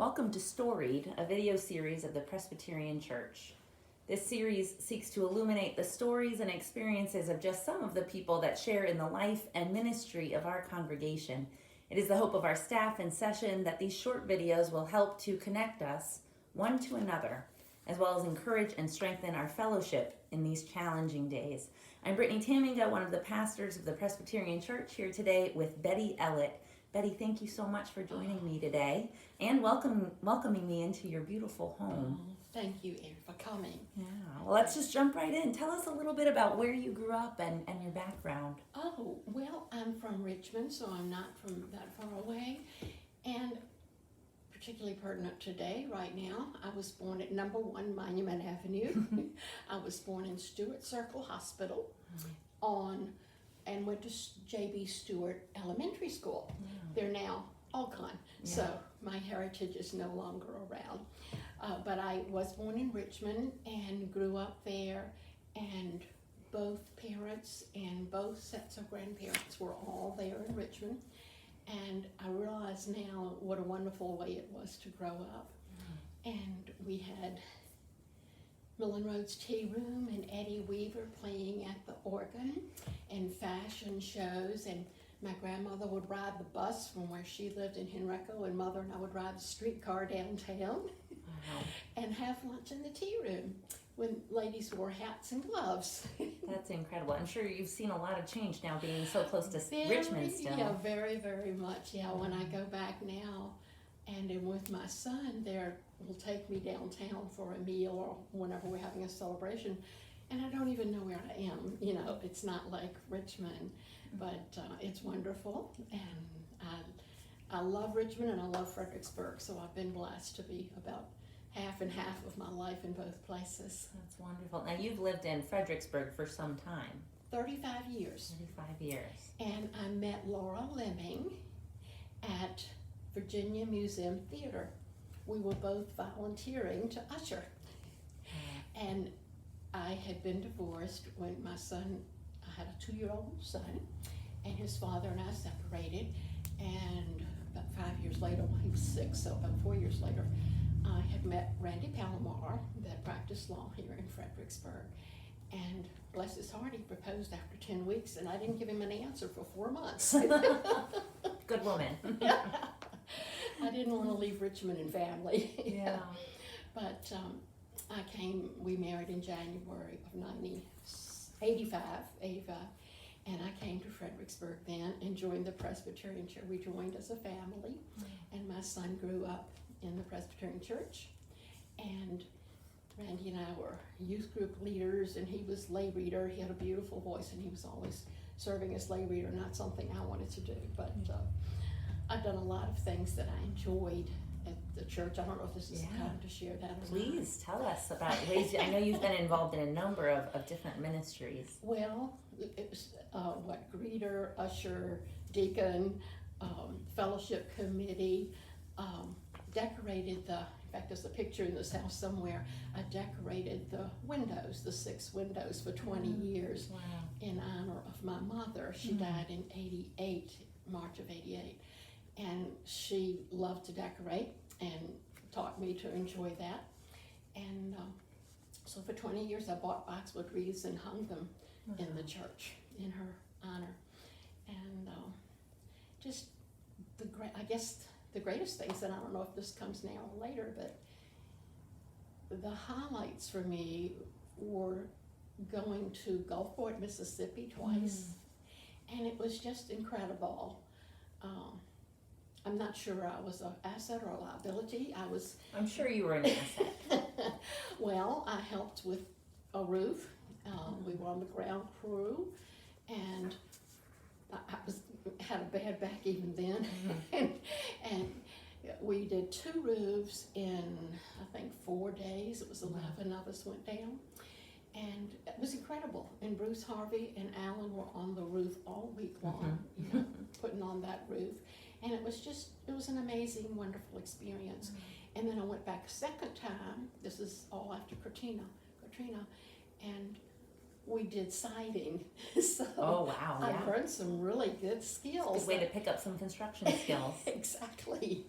Welcome to Storied, a video series of the Presbyterian Church. This series seeks to illuminate the stories and experiences of just some of the people that share in the life and ministry of our congregation. It is the hope of our staff and session that these short videos will help to connect us one to another, as well as encourage and strengthen our fellowship in these challenging days. I'm Brittany Taminga, one of the pastors of the Presbyterian Church, here today with Betty Ellett. Betty, thank you so much for joining me today and welcoming me into your beautiful home. Thank you, Erin, for coming. Yeah, well, let's just jump right in. Tell us a little bit about where you grew up and your background. Oh, well, I'm from Richmond, so I'm not from that far away. And particularly pertinent today, right now, I was born at number 1 Monument Avenue. I was born in Stewart Circle Hospital and went to J.B. Stewart Elementary School. Yeah. They're now all gone, so my heritage is no longer around. But I was born in Richmond and grew up there, and both parents and both sets of grandparents were all there in Richmond. And I realize now what a wonderful way it was to grow up. And we had Millen Rhodes Tea Room and Eddie Weaver playing at the organ and fashion shows, and my grandmother would ride the bus from where she lived in Henrico, and Mother and I would ride the streetcar downtown and have lunch in the tea room when ladies wore hats and gloves. That's incredible. I'm sure you've seen a lot of change now being so close to Richmond still. Yeah, very, very much. Yeah, when I go back now and am with my son, there will take me downtown for a meal or whenever we're having a celebration, and I don't even know where I am. You know, it's not like Richmond, but it's wonderful, and I love Richmond and I love Fredericksburg, so I've been blessed to be about half and half of my life in both places. That's wonderful. Now, you've lived in Fredericksburg for some time. 35 years. 35 years. And I met Laura Lemming at Virginia Museum Theater. We were both volunteering to usher. And I had been divorced when my son, I had a 2-year-old son, and his father and I separated. And about 5 years later, when he was 6, so about 4 years later, I had met Randy Palomar that practiced law here in Fredericksburg. And bless his heart, he proposed after 10 weeks, and I didn't give him an answer for 4 months. Good woman. I didn't want to leave Richmond and family. Yeah. But we married in January of 85, and I came to Fredericksburg then and joined the Presbyterian Church. We joined as a family, and my son grew up in the Presbyterian Church, and Randy and I were youth group leaders, and he was lay reader. He had a beautiful voice, and he was always serving as lay reader, not something I wanted to do, but I've done a lot of things that I enjoyed at the church. I don't know if this is the time to share that or Please tell us about ways. I know you've been involved in a number of different ministries. Well, it was greeter, usher, deacon, fellowship committee, decorated in fact there's a picture in this house somewhere, I decorated the windows, the 6 windows for 20 years in honor of my mother. She died in March of 88. And she loved to decorate and taught me to enjoy that. And so for 20 years I bought boxwood wreaths and hung them in the church in her honor. And just the greatest things, and I don't know if this comes now or later, but the highlights for me were going to Gulfport, Mississippi twice. And it was just incredible. I'm not sure I was an asset or a liability. I'm sure you were an asset. Well, I helped with a roof. We were on the ground crew, and I had a bad back even then. and we did 2 roofs in, I think, 4 days. It was 11 of us went down. And it was incredible. And Bruce Harvey and Alan were on the roof all week long, putting on that roof. And it was an amazing, wonderful experience. And then I went back a second time. This is all after Katrina. And we did siding. So oh, wow. I learned some really good skills. Good way to pick up some construction skills. Exactly.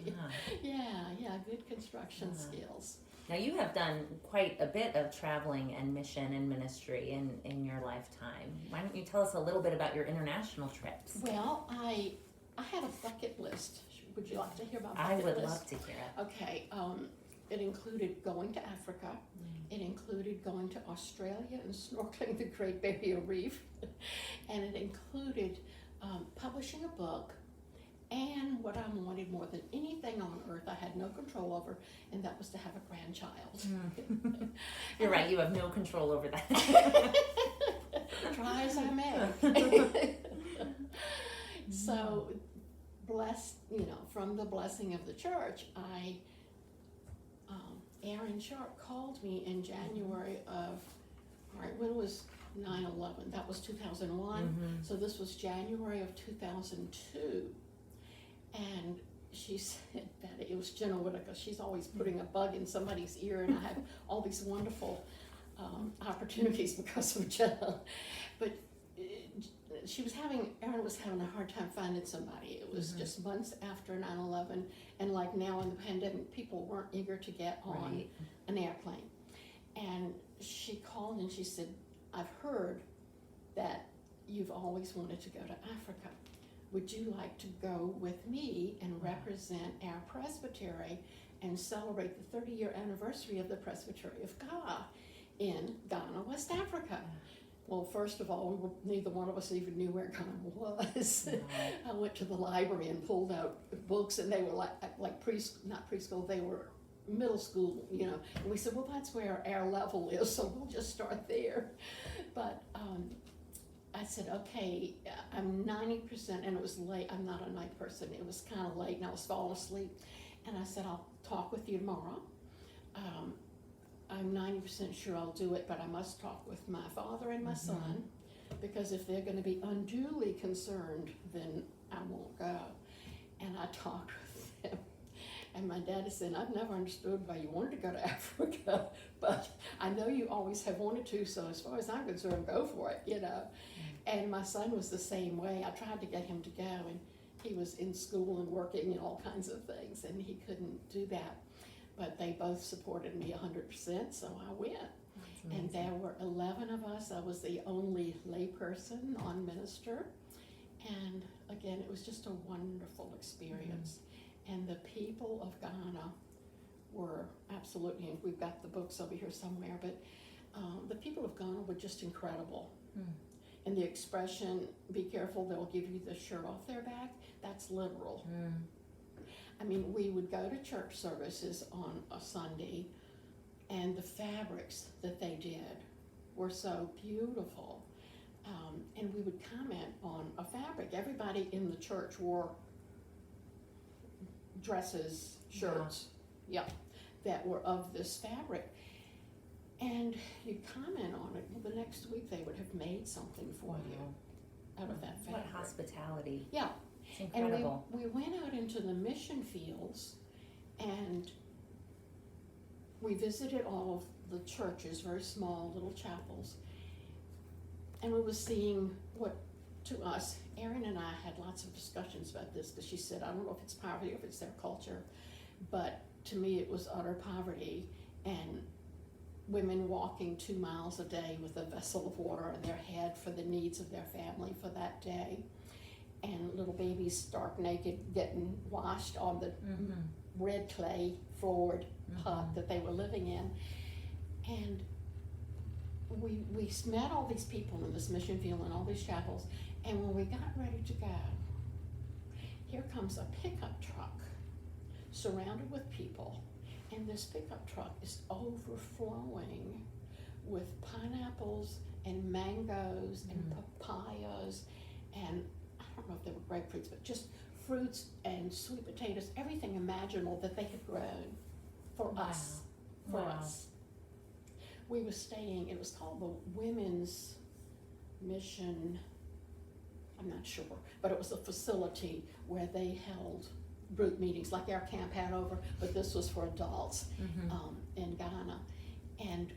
Yeah. Yeah, good construction skills. Now you have done quite a bit of traveling and mission and ministry in your lifetime. Why don't you tell us a little bit about your international trips? Well, I have a bucket list. Would you like to hear about bucket I would list? love to hear it. Okay, it included going to Africa. It included going to Australia and snorkeling the Great Barrier Reef. And it included publishing a book, and what I wanted more than anything on earth, I had no control over, and that was to have a grandchild. You're right, you have no control over that. Try as I may. So, blessed, from the blessing of the church, Aaron Sharp called me in January of, when was 9/11? That was 2001. So this was January of 2002. And she said, Betty, it was Jenna Whitaker, she's always putting a bug in somebody's ear, and I have all these wonderful opportunities because of Jenna. But Aaron was having a hard time finding somebody. It was just months after 9/11, and like now in the pandemic, people weren't eager to get on an airplane. And she called and she said, I've heard that you've always wanted to go to Africa. Would you like to go with me and represent our presbytery and celebrate the 30-year anniversary of the Presbytery of God in Ghana, West Africa? Well, first of all, neither one of us even knew where Ghana was. I went to the library and pulled out books, and they were like not preschool, they were middle school, And we said, well, that's where our level is, so we'll just start there. But I said, okay, I'm 90%, and it was late. I'm not a night person. It was kind of late, and I was falling asleep. And I said, I'll talk with you tomorrow. I'm 90% sure I'll do it, but I must talk with my father and my son, because if they're going to be unduly concerned, then I won't go. And I talked with them. And my dad said, I've never understood why you wanted to go to Africa, but I know you always have wanted to, so as far as I'm concerned, go for it, And my son was the same way. I tried to get him to go, and he was in school and working and all kinds of things, and he couldn't do that. But they both supported me 100%, so I went. And there were 11 of us. I was the only layperson on minister. And again, it was just a wonderful experience. And the people of Ghana were absolutely, and we've got the books over here somewhere, but the people of Ghana were just incredible. And the expression, be careful, they'll give you the shirt off their back, that's literal. I mean, we would go to church services on a Sunday, and the fabrics that they did were so beautiful. And we would comment on a fabric. Everybody in the church wore dresses, shirts, that were of this fabric. And you'd comment on it. Well, the next week they would have made something for you out of that fabric. What hospitality. Yeah. It's incredible. And we went out into the mission fields, and we visited all of the churches, very small little chapels. And we were seeing what, to us, Erin and I had lots of discussions about this, because she said, I don't know if it's poverty or if it's their culture, but to me it was utter poverty, and women walking 2 miles a day with a vessel of water on their head for the needs of their family for that day, and little babies stark naked getting washed on the red clay floored hut that they were living in. And we met all these people in this mission field and all these chapels, and when we got ready to go, here comes a pickup truck surrounded with people, and this pickup truck is overflowing with pineapples and mangoes and papayas, and I don't know if they were grapefruits, but just fruits and sweet potatoes, everything imaginable that they had grown for us. We were staying, it was called the Women's Mission, I'm not sure, but it was a facility where they held group meetings, like our Camp Hanover, but this was for adults in Ghana. And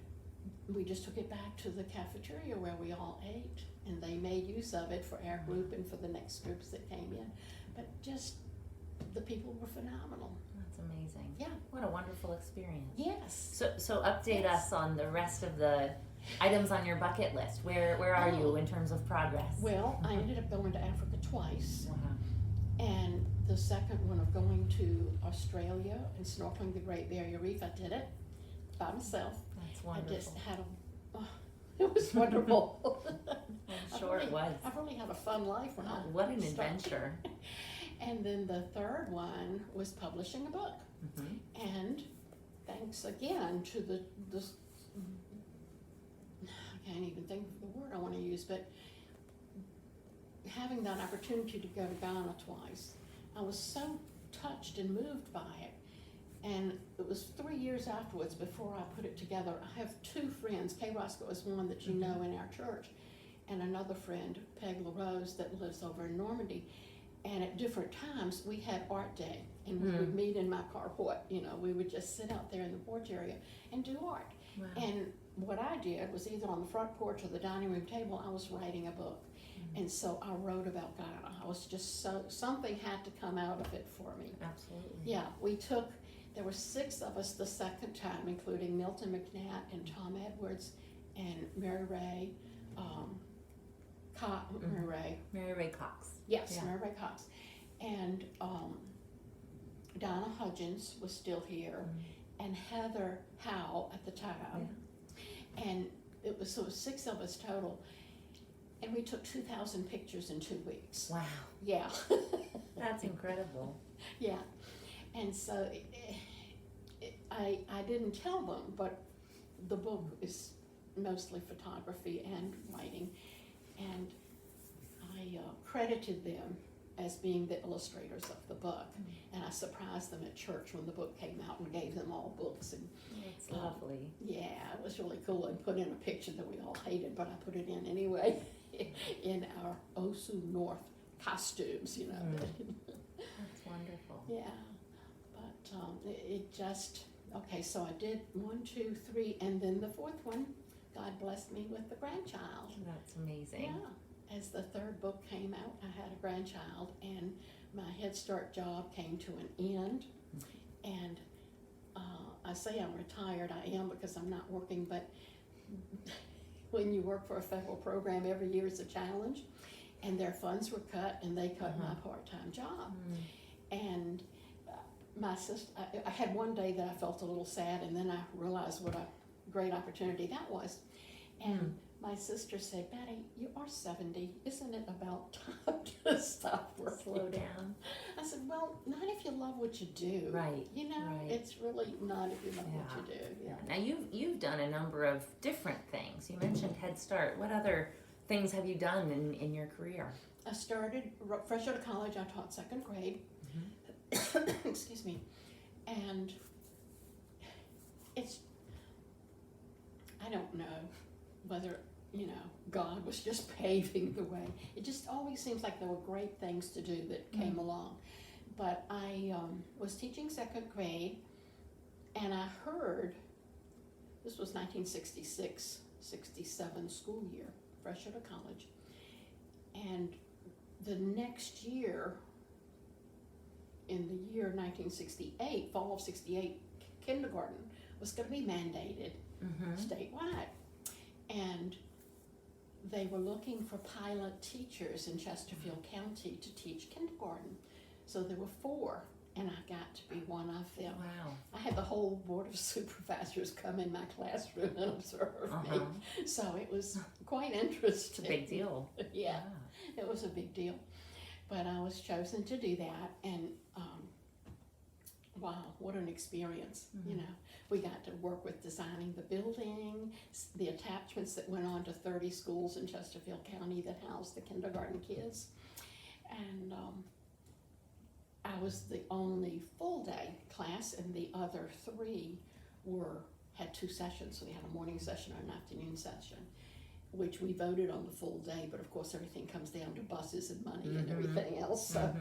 we just took it back to the cafeteria where we all ate, and they made use of it for our group and for the next groups that came in. But just, the people were phenomenal. That's amazing. Yeah. What a wonderful experience. Yes. So update us on the rest of the items on your bucket list. Where are you in terms of progress? Well, I ended up going to Africa twice, Wow. and the second one of going to Australia and snorkeling the Great Barrier Reef, I did it by myself. That's wonderful. I just had it was wonderful. I'm sure it was. I've really had a fun life when I What an started. adventure. And then the third one was publishing a book. Mm-hmm. And thanks again to the I can't even think of the word I want to use, but having that opportunity to go to Ghana twice, I was so touched and moved by it. And it was 3 years afterwards before I put it together. I have two friends. Kay Roscoe is one that you know in our church, and another friend, Peg LaRose, that lives over in Normandy. And at different times, we had art day, and we would meet in my carport. You know, we would just sit out there in the porch area and do art. Wow. And what I did was either on the front porch or the dining room table, I was writing a book. And so I wrote about Ghana. I was just something had to come out of it for me. Absolutely. Yeah, there were 6 of us the second time, including Milton McNatt and Tom Edwards and Mary Ray, Mary Ray Cox. Yes, Yeah. Mary Ray Cox. And Donna Hudgens was still here, and Heather Howe at the time. Yeah. And it was 6 of us total. And we took 2,000 pictures in 2 weeks. Wow. Yeah. That's incredible. Yeah. And so I didn't tell them, but the book is mostly photography and writing. And I credited them as being the illustrators of the book. And I surprised them at church when the book came out and gave them all books. And It's lovely. yeah, it was really cool, and put in a picture that we all hated, but I put it in anyway, in our Osu North costumes, you know. That's wonderful. Yeah, but it just, okay, so I did 1, 2, 3, and then the 4th one, God blessed me with a grandchild. That's amazing. Yeah, as the 3rd book came out, I had a grandchild, and my Head Start job came to an end, and I say I'm retired, I am because I'm not working, but when you work for a federal program, every year is a challenge, and their funds were cut, and they cut my part-time job. And my sister, I had one day that I felt a little sad, and then I realized what a great opportunity that was. And my sister said, "Betty, you are 70. Isn't it about time to stop working?" Slow down. I said, "Well, not if you love what you do. Right. You know, right. It's really not if you love what you do." Yeah. Now you've done a number of different things. You mentioned Head Start. What other things have you done in your career? I started fresh out of college. I taught 2nd grade. Excuse me, and I don't know whether, God was just paving the way. It just always seems like there were great things to do that came along. But I was teaching 2nd grade, and I heard, this was 1966, 67 school year, fresh out of college, and the next year, in the year 1968, fall of 68, kindergarten was going to be mandated statewide. And they were looking for pilot teachers in Chesterfield County to teach kindergarten. So there were 4, and I got to be one of them. Wow. I had the whole board of supervisors come in my classroom and observe me. So it was quite interesting. It's a big deal. Yeah, it was a big deal. But I was chosen to do that, and wow, what an experience. We got to work with designing the building, the attachments that went on to 30 schools in Chesterfield County that housed the kindergarten kids. And I was the only full-day class, and the other 3 had 2 sessions. So we had a morning session and an afternoon session, which we voted on the full day, but of course everything comes down to buses and money and everything else. So,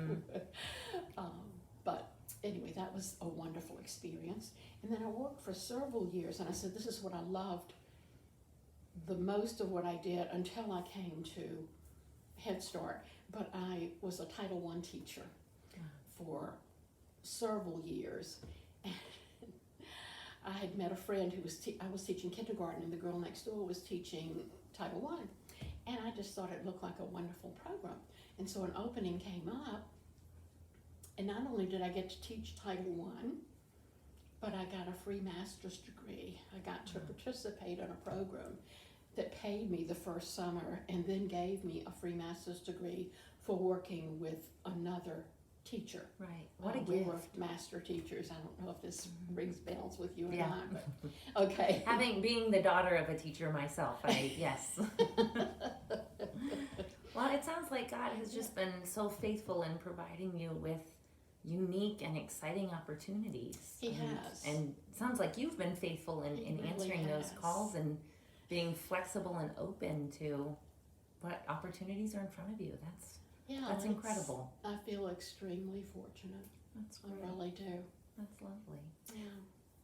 but anyway, that was a wonderful experience. And then I worked for several years, and I said, this is what I loved the most of what I did until I came to Head Start. But I was a Title I teacher for several years. And I had met a friend who was, I was teaching kindergarten, and the girl next door was teaching Title I. And I just thought it looked like a wonderful program. And so an opening came up, and not only did I get to teach Title I, but I got a free master's degree. I got to participate in a program that paid me the first summer and then gave me a free master's degree for working with another teacher. Right. What a We gift. were master teachers. I don't know if this rings bells with you or Yeah. not, but okay. Being the daughter of a teacher myself, yes. Well, it sounds like God has just been so faithful in providing you with unique and exciting opportunities. He has. And it sounds like you've been faithful in He really answering those has. calls and being flexible and open to what opportunities are in front of you. That's incredible. I feel extremely fortunate. That's I great. really do. That's lovely. Yeah.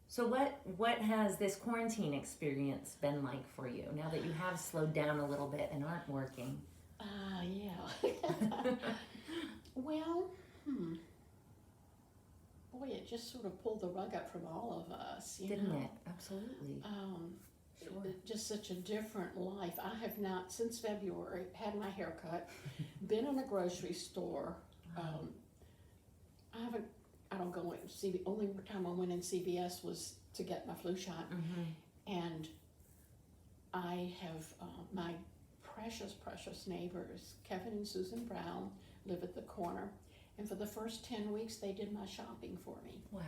So what has this quarantine experience been like for you now that you have slowed down a little bit and aren't working? Yeah. Well, boy, it just sort of pulled the rug up from all of us, you Didn't know? it? Absolutely. Sure. Just such a different life. I have not, since February, had my hair cut, been in a grocery store. I don't go in, the only time I went in CVS was to get my flu shot. Mm-hmm. And I have, my precious neighbors, Kevin and Susan Brown, live at the corner. And for the first 10 weeks, they did my shopping for me. Wow.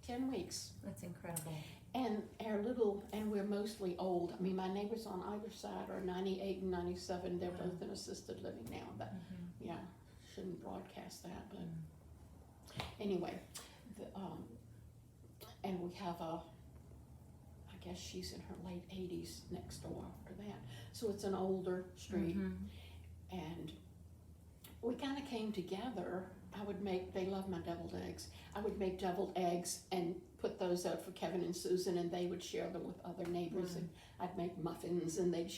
10 weeks. That's incredible. And and we're mostly old. I mean, my neighbors on either side are 98 and 97. They're both in assisted living now. But yeah, shouldn't broadcast that. But anyway, and we have I guess she's in her late 80s next door after that. So it's an older street. And we kind of came together. They love my deviled eggs. I would make deviled eggs and put those out for Kevin and Susan, and they would share them with other neighbors. And I'd make muffins, and they'd,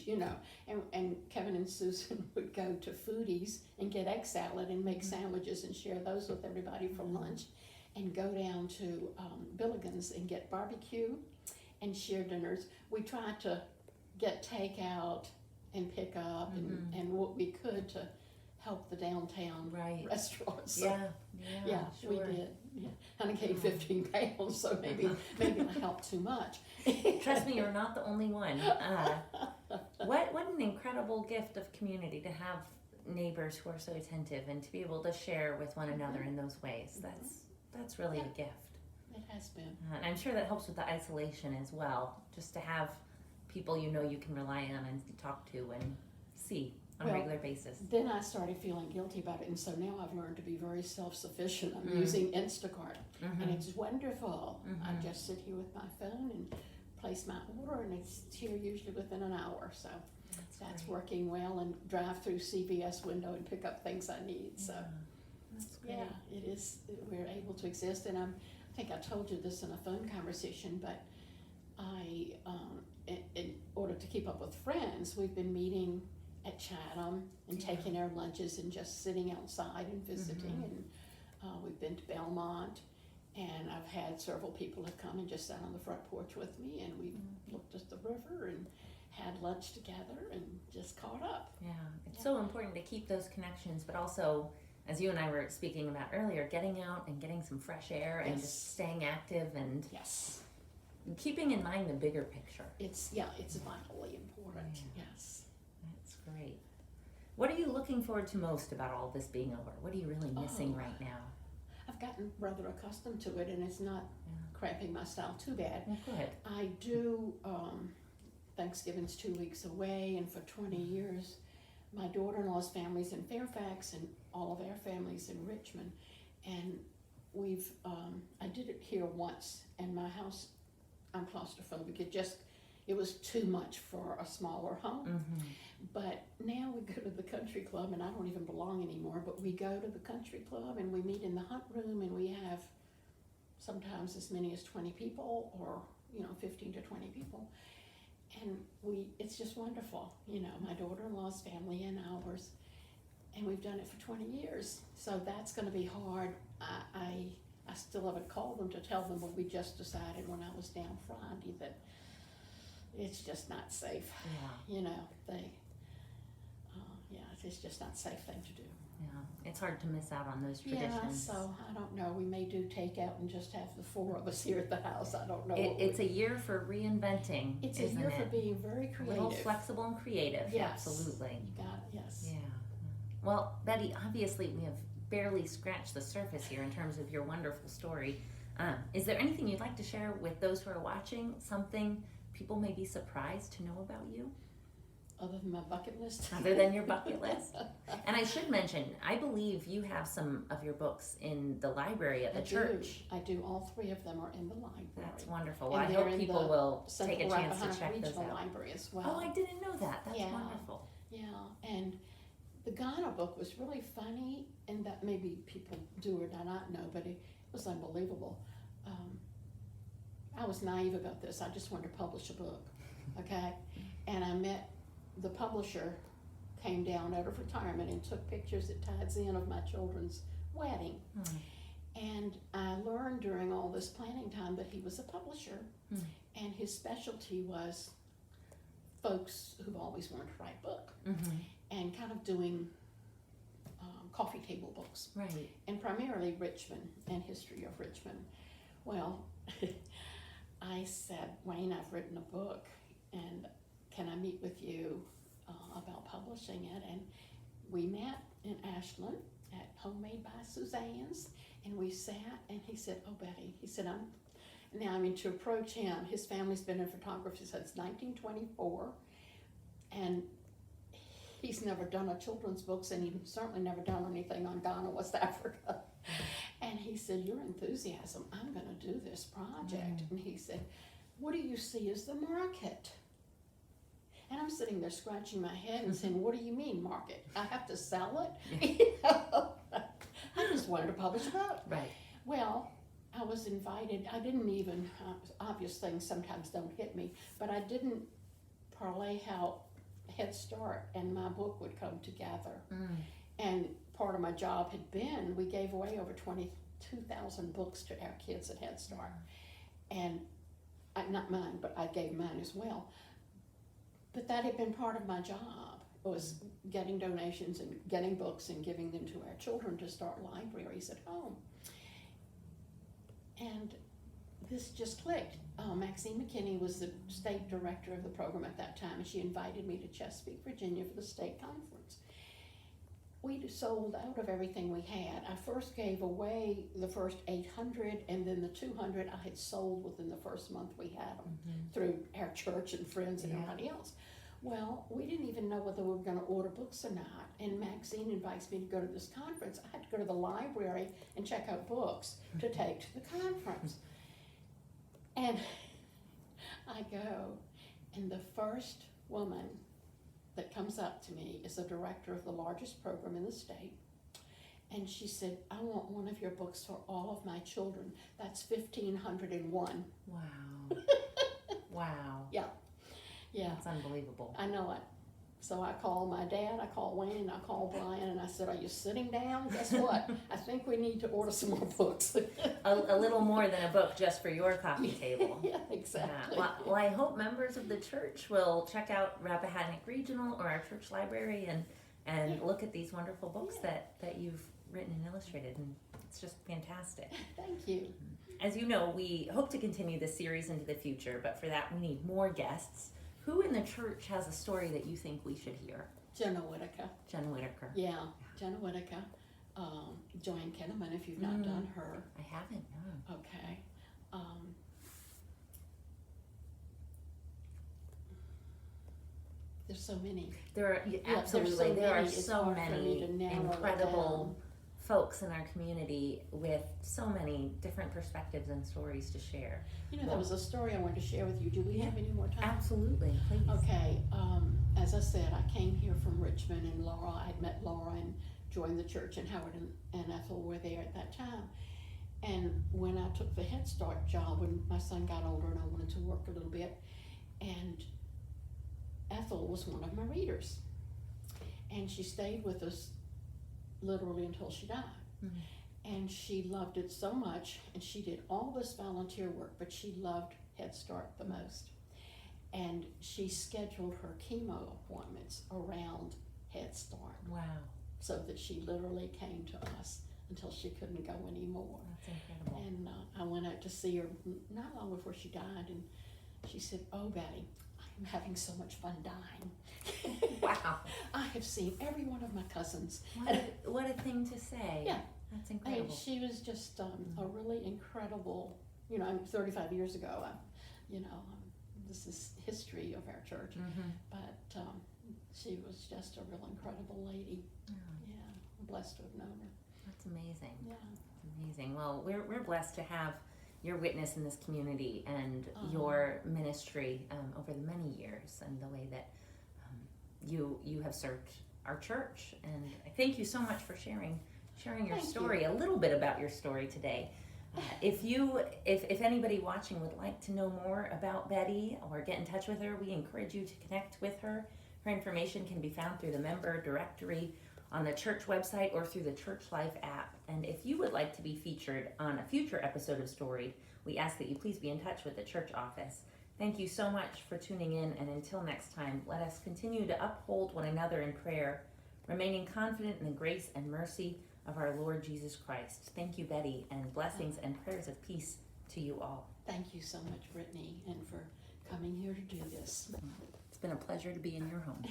and Kevin and Susan would go to Foodies and get egg salad and make sandwiches and share those with everybody for lunch, and go down to Billigan's and get barbecue and share dinners. We tried to get takeout and pick up and what we could to help the downtown restaurants. So, Yeah, we sure. did. Yeah. And I gained 15 pounds, so maybe I helped too much. Trust me, you're not the only one. What an incredible gift of community to have neighbors who are so attentive and to be able to share with one another in those ways. That's really a gift. It has been. And I'm sure that helps with the isolation as well, just to have people you can rely on and talk to and see on a regular basis. Then I started feeling guilty about it, and so now I've learned to be very self-sufficient. I'm using Instacart, and it's wonderful. I just sit here with my phone and place my order, and it's here usually within an hour. So that's working well, and drive through CVS window and pick up things I need. So that's great. yeah, it is. We're able to exist, and I think I told you this in a phone conversation, but in order to keep up with friends, we've been meeting at Chatham and taking our lunches and just sitting outside and visiting. And we've been to Belmont, and I've had several people have come and just sat on the front porch with me, and we've looked at the river and had lunch together and just caught up. Yeah, it's so important to keep those connections, but also, as you and I were speaking about earlier, getting out and getting some fresh air and just staying active and keeping in mind the bigger picture. It's vitally important. Yes. That's great. What are you looking forward to most about all this being over? What are you really missing right now? I've gotten rather accustomed to it, and it's not cramping my style too bad. Well, good. I do, Thanksgiving's 2 weeks away, and for 20 years, my daughter-in-law's family's in Fairfax, and all of our family's in Richmond. And I did it here once, and my house, I'm claustrophobic. It was too much for a smaller home. But now we go to the country club, and I don't even belong anymore, but we go to the country club and we meet in the hunt room, and we have sometimes as many as 20 people, or 15 to 20 people. And it's just wonderful, my daughter-in-law's family and ours, and we've done it for 20 years. So that's going to be hard. I I still haven't called them to tell them, but we just decided when I was down Friday that it's just not safe. Yeah. You know, it's just not a safe thing to do. Yeah, it's hard to miss out on those traditions. Yeah, so I don't know. We may do takeout and just have the four of us here at the house. I don't know. It's a year for reinventing. It's a year for being very A creative. little flexible and creative. Yes. Absolutely. You got it, yes. Yeah. Well, Betty, obviously we have barely scratched the surface here in terms of your wonderful story. Is there anything you'd like to share with those who are watching? Something people may be surprised to know about you? Other than my bucket list? Other than your bucket list? And I should mention, I believe you have some of your books in the library at the church. I do. All three of them are in the library. That's wonderful. And well, I hope people will take a chance to check those Regional out. Library as well. Oh, I didn't know that. That's wonderful. Yeah, and the Ghana book was really funny, and that maybe people do or do not know, but it was unbelievable. I was naive about this. I just wanted to publish a book, okay? And I met the publisher, came down out of retirement and took pictures at Tides Inn of my children's wedding. And I learned during all this planning time that he was a publisher, and his specialty was folks who've always wanted to write a book, and kind of doing coffee table books. Right. And primarily Richmond and history of Richmond. Well, I said, Wayne, I've written a book, and can I meet with you about publishing it? And we met in Ashland at Homemade by Suzanne's, and we sat, and he said, oh, Betty, he said, to approach him, his family's been in photography since 1924, and he's never done a children's books, and he's certainly never done anything on Ghana, West Africa. And he said, your enthusiasm, I'm gonna do this project. And he said, what do you see as the market? And I'm sitting there scratching my head and saying, what do you mean market? I have to sell it? I just wanted to publish a book. Right. Well, I was invited. I didn't even, obvious things sometimes don't hit me, but I didn't parlay how Head Start and my book would come together. And part of my job had been, we gave away over 22,000 books to our kids at Head Start. And not mine, but I gave mine as well. But that had been part of my job, was getting donations and getting books and giving them to our children to start libraries at home. And this just clicked. Maxine McKinney was the state director of the program at that time, and she invited me to Chesapeake, Virginia for the state conference. We sold out of everything we had. I first gave away the first 800, and then the 200 I had sold within the first month we had them through our church and friends and everybody else. Well, we didn't even know whether we were going to order books or not, and Maxine invites me to go to this conference. I had to go to the library and check out books to take to the conference. And I go, and the first woman that comes up to me is the director of the largest program in the state. And she said, I want one of your books for all of my children. That's 1,501. Wow. Wow. Yeah. That's unbelievable. I know it. So I called my dad, I called Wayne, I called Brian, and I said, are you sitting down? Guess what? I think we need to order some more books. a little more than a book just for your coffee table. Yeah, exactly. Yeah. Well, I hope members of the church will check out Rappahannock Regional or our church library and look at these wonderful books that you've written and illustrated, and it's just fantastic. Thank you. As you know, we hope to continue this series into the future, but for that we need more guests. Who in the church has a story that you think we should hear? Jenna Whitaker. Jenna Whitaker. Yeah, Jenna Whitaker. Joanne Kinnaman, if you've not done her. I haven't, no. Okay. There's so many. Absolutely. There are so many to narrow incredible folks in our community with so many different perspectives and stories to share. You know, there was a story I wanted to share with you. Do we have any more time? Absolutely, please. Okay, as I said, I came here from Richmond, and I'd met Laura and joined the church, and Howard and Ethel were there at that time. And when I took the Head Start job, when my son got older and I wanted to work a little bit, and Ethel was one of my readers. And she stayed with us literally until she died. And she loved it so much, and she did all this volunteer work, but she loved Head Start the most. And she scheduled her chemo appointments around Head Start. Wow. So that she literally came to us until she couldn't go anymore. That's incredible. And I went out to see her not long before she died, and she said, "Oh, Betty, I'm having so much fun dying." Wow. I have seen every one of my cousins. What a thing to say. Yeah. That's And incredible. she was just a really incredible, 35 years ago, this is history of our church, Mm-hmm. but she was just a real incredible lady. Oh, Yeah, I'm blessed to have known her. that's amazing. Yeah. That's amazing. Well, we're blessed to have your witness in this community and Uh-huh. your ministry over the many years and the way that you have served our church. And I thank you so much for sharing your Thank story, a little bit about your story today. If anybody watching would like to know more about Betty or get in touch with her, we encourage you to connect with her. Her information can be found through the member directory on the church website or through the Church Life app. And if you would like to be featured on a future episode of Storied, we ask that you please be in touch with the church office. Thank you so much for tuning in, and until next time, let us continue to uphold one another in prayer, remaining confident in the grace and mercy of our Lord Jesus Christ. Thank you, Betty, and blessings and prayers of peace to you all. Thank you so much, Brittany, and for coming here to do this. It's been a pleasure to be in your home.